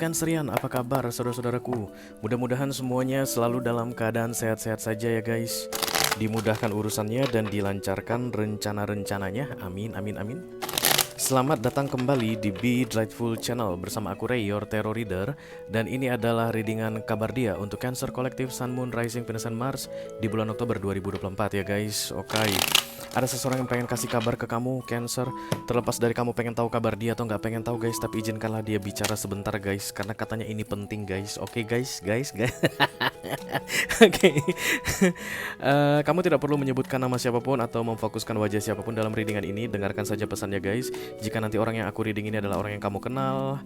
Cancerian, apa kabar saudara-saudaraku? Mudah-mudahan semuanya selalu dalam keadaan sehat-sehat saja ya guys. Dimudahkan urusannya dan dilancarkan rencana-rencananya. Amin, amin, amin. Selamat datang kembali di Be Delightful Channel bersama aku Ray, your Tarot Reader. Dan ini adalah readingan kabar dia untuk Cancer Collective, Sun, Moon, Rising, Venus, dan Mars di bulan Oktober 2024 ya guys. Oke, ada seseorang yang pengen kasih kabar ke kamu Cancer. Terlepas dari kamu pengen tahu kabar dia atau nggak pengen tahu guys, tapi izinkanlah dia bicara sebentar guys, karena katanya ini penting guys. Oke guys. Oke. Kamu tidak perlu menyebutkan nama siapapun atau memfokuskan wajah siapapun dalam readingan ini. Dengarkan saja pesannya guys. Jika nanti orang yang aku reading ini adalah orang yang kamu kenal,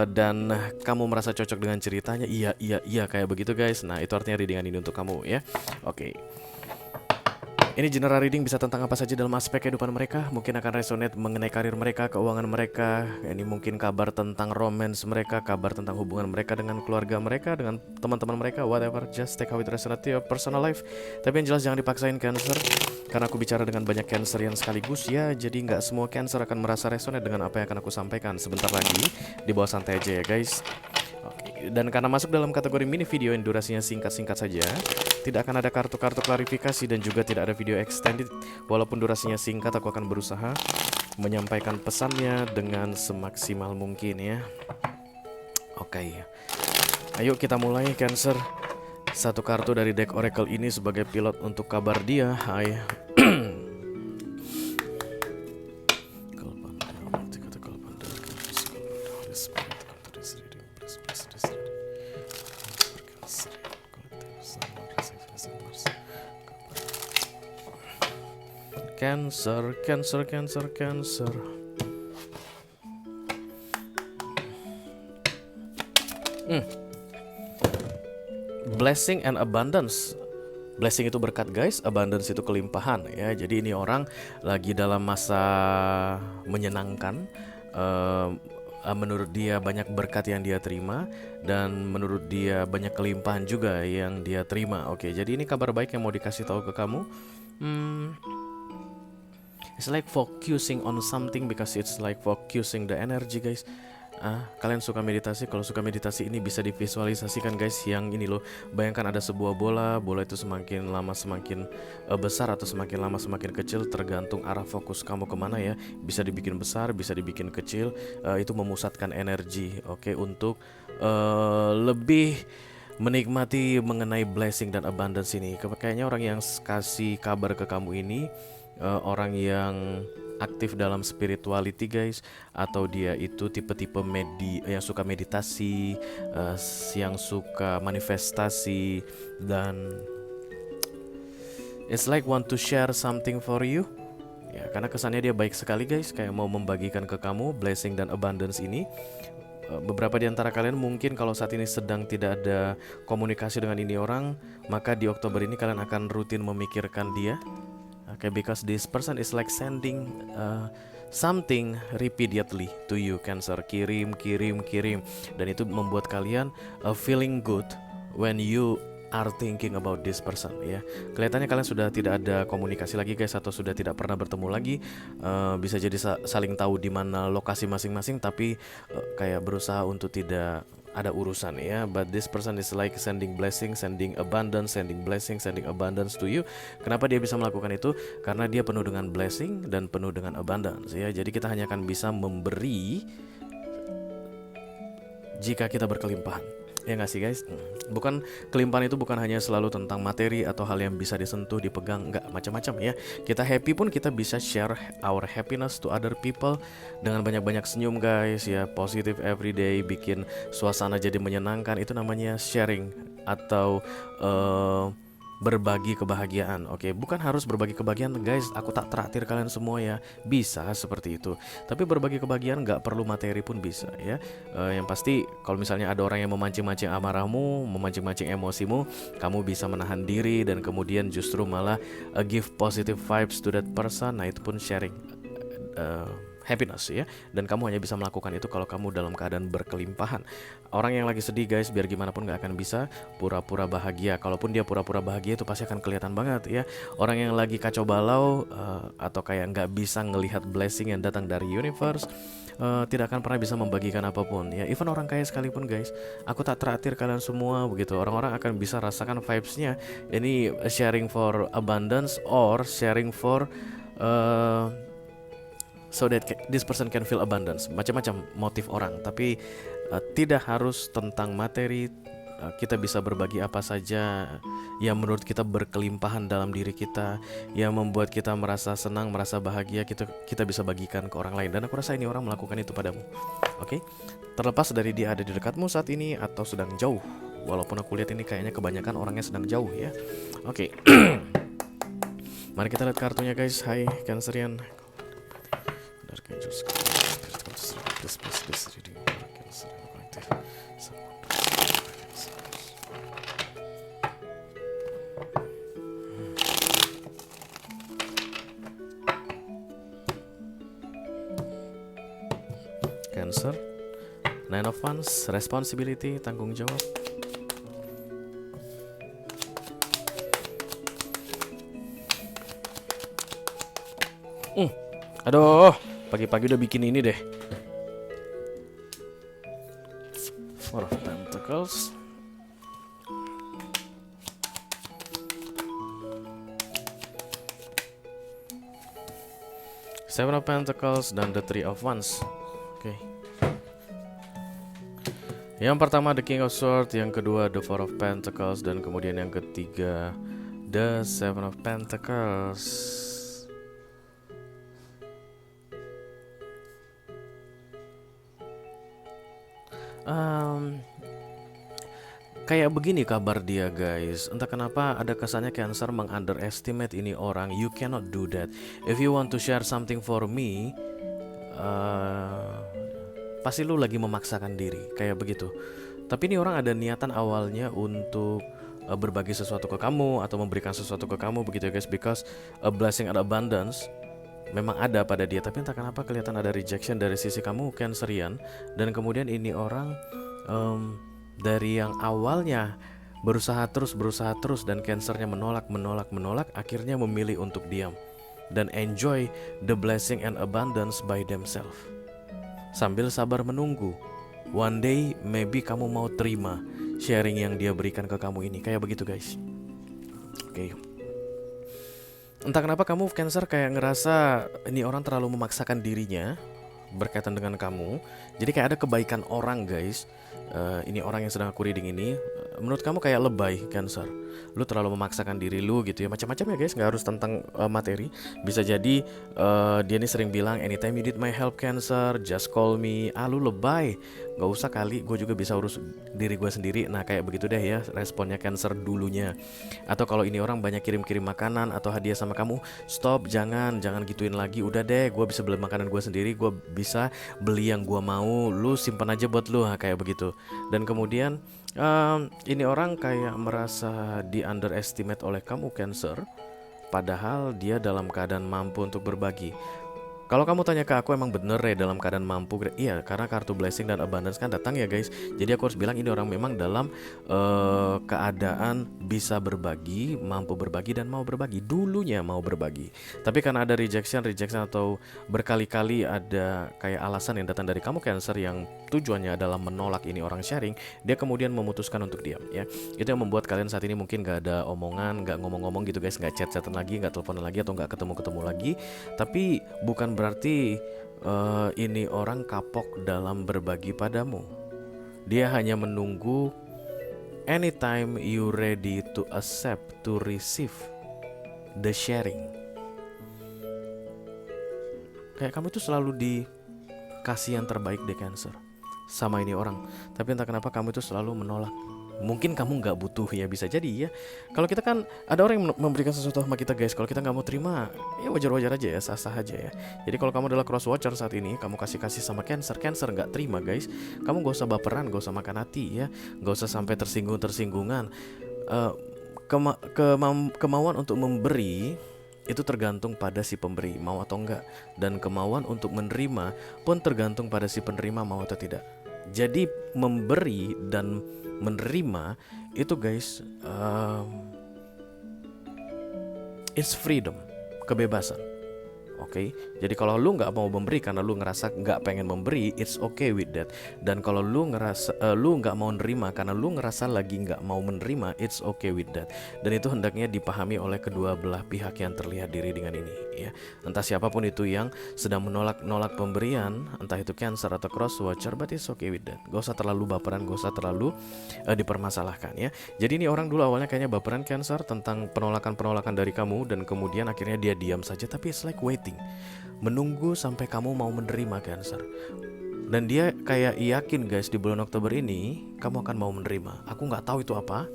dan kamu merasa cocok dengan ceritanya, iya kayak begitu guys, nah itu artinya readingan ini untuk kamu ya. Oke. Ini general reading bisa tentang apa saja dalam aspek kehidupan mereka. Mungkin akan resonate mengenai karir mereka, keuangan mereka. Ini mungkin kabar tentang romance mereka, kabar tentang hubungan mereka dengan keluarga mereka, dengan teman-teman mereka, whatever. Just take how it resonate to your personal life. Tapi yang jelas jangan dipaksain Cancer, karena aku bicara dengan banyak Cancer yang sekaligus ya. Jadi nggak semua Cancer akan merasa resonate dengan apa yang akan aku sampaikan. Sebentar lagi, di bawah santai aja ya guys. Oke. Dan karena masuk dalam kategori mini video yang durasinya singkat-singkat saja, tidak akan ada kartu-kartu klarifikasi dan juga tidak ada video extended. Walaupun durasinya singkat, aku akan berusaha menyampaikan pesannya dengan semaksimal mungkin ya. Oke, ayo kita mulai Cancer. Satu kartu dari deck Oracle ini sebagai pilot untuk kabar dia. Hai. Cancer. Blessing and abundance. Blessing itu berkat guys, abundance itu kelimpahan ya. Jadi ini orang lagi dalam masa menyenangkan. Menurut dia banyak berkat yang dia terima, dan menurut dia banyak kelimpahan juga yang dia terima. Oke, jadi ini kabar baik yang mau dikasih tahu ke kamu. It's like focusing on something because it's like focusing the energy guys. Kalian suka meditasi? Kalau suka meditasi ini bisa divisualisasikan guys. Yang ini loh, bayangkan ada sebuah bola. Bola itu semakin lama semakin besar atau semakin lama semakin kecil, tergantung arah fokus kamu kemana ya. Bisa dibikin besar, bisa dibikin kecil. Itu memusatkan energi, oke, untuk lebih menikmati mengenai blessing dan abundance ini. Kayaknya orang yang kasih kabar ke kamu ini orang yang aktif dalam spirituality guys, atau dia itu tipe-tipe yang suka meditasi, yang suka manifestasi, dan it's like want to share something for you ya, karena kesannya dia baik sekali guys, kayak mau membagikan ke kamu blessing dan abundance ini. Beberapa di antara kalian mungkin kalau saat ini sedang tidak ada komunikasi dengan ini orang, maka di Oktober ini kalian akan rutin memikirkan dia. Okay, because this person is like sending something repeatedly to you Cancer. Kirim. Dan itu membuat kalian feeling good when you are thinking about this person ya. Kelihatannya kalian sudah tidak ada komunikasi lagi guys, atau sudah tidak pernah bertemu lagi. Bisa jadi saling tahu di mana lokasi masing-masing, tapi kayak berusaha untuk tidak ada urusan ya. But this person is like sending blessing, sending abundance, sending blessing, sending abundance to you. Kenapa dia bisa melakukan itu? Karena dia penuh dengan blessing dan penuh dengan abundance ya. Jadi kita hanya akan bisa memberi jika kita berkelimpahan. Ya nggak sih guys? Bukan, kelimpahan itu bukan hanya selalu tentang materi atau hal yang bisa disentuh, dipegang, nggak, macam-macam ya. Kita happy pun kita bisa share our happiness to other people dengan banyak-banyak senyum guys ya. Positive everyday, bikin suasana jadi menyenangkan, itu namanya sharing atau berbagi kebahagiaan. Oke, bukan harus berbagi kebahagiaan guys, aku tak traktir kalian semua ya, bisa seperti itu. Tapi berbagi kebahagiaan nggak perlu materi pun bisa ya. Yang pasti kalau misalnya ada orang yang memancing-mancing amarahmu, memancing-mancing emosimu, kamu bisa menahan diri dan kemudian justru malah give positive vibes to that person. Nah itu pun sharing happiness ya, dan kamu hanya bisa melakukan itu kalau kamu dalam keadaan berkelimpahan. Orang yang lagi sedih guys, biar gimana pun gak akan bisa pura-pura bahagia. Kalaupun dia pura-pura bahagia itu pasti akan kelihatan banget ya. Orang yang lagi kacau balau atau kayak nggak bisa ngelihat blessing yang datang dari universe, tidak akan pernah bisa membagikan apapun ya. Even orang kaya sekalipun guys, aku tak traktir kalian semua begitu, orang-orang akan bisa rasakan vibes-nya. Ini sharing for abundance or sharing for so that this person can feel abundance. Macam-macam motif orang, tapi tidak harus tentang materi. Kita bisa berbagi apa saja yang menurut kita berkelimpahan dalam diri kita, yang membuat kita merasa senang, merasa bahagia, kita bisa bagikan ke orang lain. Dan aku rasa ini orang melakukan itu padamu. Oke? Terlepas dari dia ada di dekatmu saat ini atau sedang jauh. Walaupun aku lihat ini kayaknya kebanyakan orangnya sedang jauh ya. Oke. Mari kita lihat kartunya guys. Hai Cancerian. Cancer, Nine of Wands, responsibility, tanggung jawab. Aduh, pagi-pagi udah bikin ini deh. Four of Pentacles, Seven of Pentacles, dan the Three of Wands. Oke. Yang pertama the King of Swords, yang kedua the Four of Pentacles, dan kemudian yang ketiga the Seven of Pentacles. Kayak begini kabar dia guys. Entah kenapa ada kesannya Cancer meng-underestimate ini orang. You cannot do that. If you want to share something for me, pasti lu lagi memaksakan diri. Kayak begitu. Tapi ini orang ada niatan awalnya untuk berbagi sesuatu ke kamu atau memberikan sesuatu ke kamu begitu ya guys. Because a blessing and abundance memang ada pada dia. Tapi entah kenapa kelihatan ada rejection dari sisi kamu Cancerian. Dan kemudian ini orang dari yang awalnya berusaha terus dan Cancernya menolak, akhirnya memilih untuk diam dan enjoy the blessing and abundance by themselves sambil sabar menunggu. One day maybe kamu mau terima sharing yang dia berikan ke kamu ini. Kayak begitu guys. Oke. Entah kenapa kamu Cancer kayak ngerasa ini orang terlalu memaksakan dirinya berkaitan dengan kamu. Jadi kayak ada kebaikan orang guys. Ini orang yang sedang aku reading ini, menurut kamu kayak lebay Cancer. Lu terlalu memaksakan diri lu gitu ya. Macam-macam ya guys, gak harus tentang materi. Bisa jadi dia ini sering bilang anytime you need my help Cancer, just call me. Lu lebay, gak usah kali, gue juga bisa urus diri gue sendiri. Nah kayak begitu deh ya responnya Cancer dulunya. Atau kalau ini orang banyak kirim-kirim makanan atau hadiah sama kamu, stop, jangan gituin lagi. Udah deh, gue bisa beli makanan gue sendiri, gue bisa beli yang gue mau, lu simpan aja buat lu. Kayak begitu. Dan kemudian ini orang kayak merasa di underestimate oleh kamu Cancer, padahal dia dalam keadaan mampu untuk berbagi. Kalau kamu tanya ke aku, emang bener ya dalam keadaan mampu? Iya, karena kartu blessing dan abundance kan datang ya guys. Jadi aku harus bilang ini orang memang dalam keadaan bisa berbagi, mampu berbagi dan mau berbagi. Dulunya mau berbagi, tapi karena ada rejection atau berkali-kali ada kayak alasan yang datang dari kamu Cancer yang tujuannya adalah menolak ini orang sharing, dia kemudian memutuskan untuk diam ya. Itu yang membuat kalian saat ini mungkin gak ada omongan, gak ngomong-ngomong gitu guys, gak chat-chatan lagi, gak teleponan lagi, atau gak ketemu-ketemu lagi. Tapi bukan berarti ini orang kapok dalam berbagi padamu. Dia hanya menunggu anytime you ready to accept, to receive the sharing. Kayak kamu itu selalu dikasih yang terbaik deh Cancer sama ini orang. Tapi entah kenapa kamu itu selalu menolak. Mungkin kamu gak butuh ya, bisa jadi ya. Kalau kita kan ada orang yang memberikan sesuatu sama kita guys, kalau kita gak mau terima ya wajar-wajar aja ya, sah-sah aja ya. Jadi kalau kamu adalah cross watcher saat ini, kamu kasih sama Cancer gak terima guys, kamu gak usah baperan, gak usah makan hati ya, gak usah sampai tersinggungan. Kemauan untuk memberi itu tergantung pada si pemberi mau atau enggak, dan kemauan untuk menerima pun tergantung pada si penerima mau atau tidak. Jadi memberi dan menerima itu guys, it's freedom, kebebasan. Oke, jadi kalau lu nggak mau memberi karena lu ngerasa nggak pengen memberi, it's okay with that. Dan kalau lu ngerasa lu nggak mau nerima karena lu ngerasa lagi nggak mau menerima, it's okay with that. Dan itu hendaknya dipahami oleh kedua belah pihak yang terlihat di readingan ini, ya. Entah siapapun itu yang sedang menolak pemberian, entah itu Cancer atau cross watcher, but it's okay with that. Gak usah terlalu baperan, gak usah terlalu dipermasalahkan, ya. Jadi ini orang dulu awalnya kayaknya baperan Cancer tentang penolakan dari kamu, dan kemudian akhirnya dia diam saja, tapi it's like waiting, menunggu sampai kamu mau menerima Cancer. Dan dia kayak yakin guys, di bulan Oktober ini kamu akan mau menerima. Aku gak tahu itu apa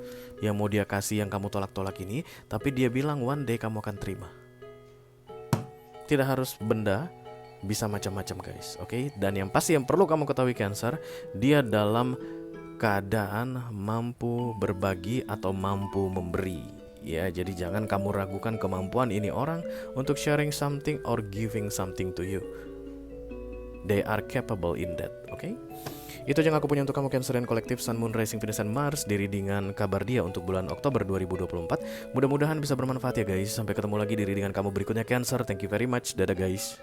yang mau dia kasih yang kamu tolak-tolak ini, tapi dia bilang one day kamu akan terima. Tidak harus benda, bisa macam-macam guys, oke? Dan yang pasti yang perlu kamu ketahui Cancer, dia dalam keadaan mampu berbagi atau mampu memberi. Ya, jadi jangan kamu ragukan kemampuan ini orang untuk sharing something or giving something to you. They are capable in that, oke? Itu yang aku punya untuk kamu Cancer dan kolektif Sun, Moon, Rising, Venus, dan Mars di readingan kabar dia untuk bulan Oktober 2024. Mudah-mudahan bisa bermanfaat ya guys. Sampai ketemu lagi di readingan kamu berikutnya Cancer. Thank you very much. Dadah guys.